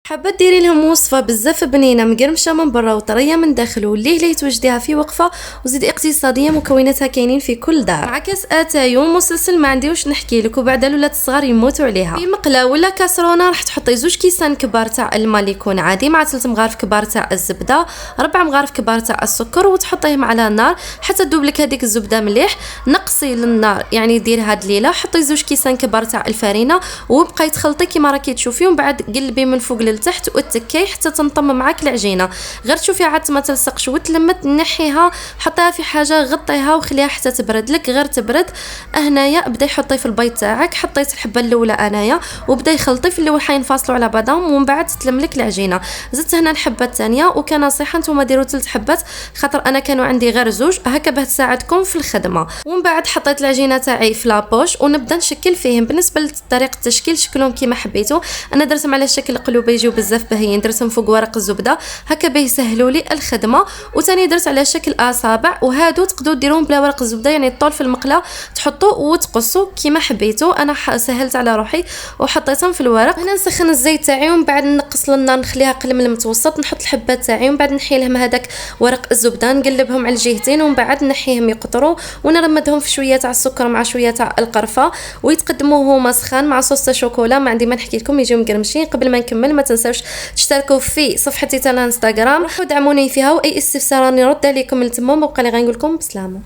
حابه ديري لهم وصفه بزاف بنينه مقرمشه من برا وطريه من داخل واللي توجديها في وقفه وزيد اقتصاديه، مكوناتها كاينين في كل دار. مع كاس اتاي ومسلسل ما عندي واش نحكي لك، وبعد الولاد الصغار يموتوا عليها. في مقله ولا كاسرونه راح تحطي 2 كيسان كبار تاع الماء اللي يكون عادي، مع 3 مغارف كبار تاع الزبده، 4 مغارف كبار تاع السكر، وتحطيهم على النار حتى تذوب لك هذيك الزبده مليح. نقصي للنار يعني دير هاد الليله، حطي 2 كيسان كبار تاع الفرينه وبقاي تخلطي كيما راكي تشوفي، ومن بعد قلبي من فوق لتحت وتكي حتى تنطم معاك العجينه. غير تشوفي عاد ما تلصقش وتلمت، نحيها حطيها في حاجه غطيها وخليها حتى تبرد لك. غير تبرد هنايا بداي حطي في البيض تاعك. حطيت الحبه الاولى انايا وبداي خلطي في الاول حينفصلوا على بعضهم، ومن بعد تلم لك العجينه. زدت هنا الحبه الثانيه، وكنصيحه نتوما ديروا 3 حبات خاطر انا كانوا عندي غير 2 هكا باه تساعدكم في الخدمه. ومن بعد حطيت العجينه تاعي في لابوش ونبدا نشكل فيهم. بالنسبه لطريقه التشكيل شكلهم كيما حبيتوا، انا درتهم على شكل قلوب يجيو بزاف باهيين، درتهم فوق ورق الزبده هكا باه يسهلوا لي الخدمه. وثاني درت على شكل اصابع، وهادو تقدروا ديروهم بلا ورق الزبده، يعني الطول في المقله تحطوا وتقصوا كيما حبيتوا. انا سهلت على روحي وحطيتهم في الورق. هنا نسخن الزيت تاعي ومن بعد نقص للنار نخليها قلم المتوسط، نحط الحبات تاعي ومن بعد نحي لهم هذاك ورق الزبده، نقلبهم على الجهتين ومن بعد نحيهم يقطروا، ونرمدهم في شويه تاع السكر مع شويه تاع القرفه، ويتقدموا هما سخان مع صوص شوكولا. ما عندي ما نحكي لكم يجيو مقرمشين. قبل ما نكمل ما تنساوش تشتركوا في صفحتي تاع الانستغرام، روحوا دعموني فيها، واي استفسار راني نرد عليكم من تما. بقى لي غنقول لكم بسلامه.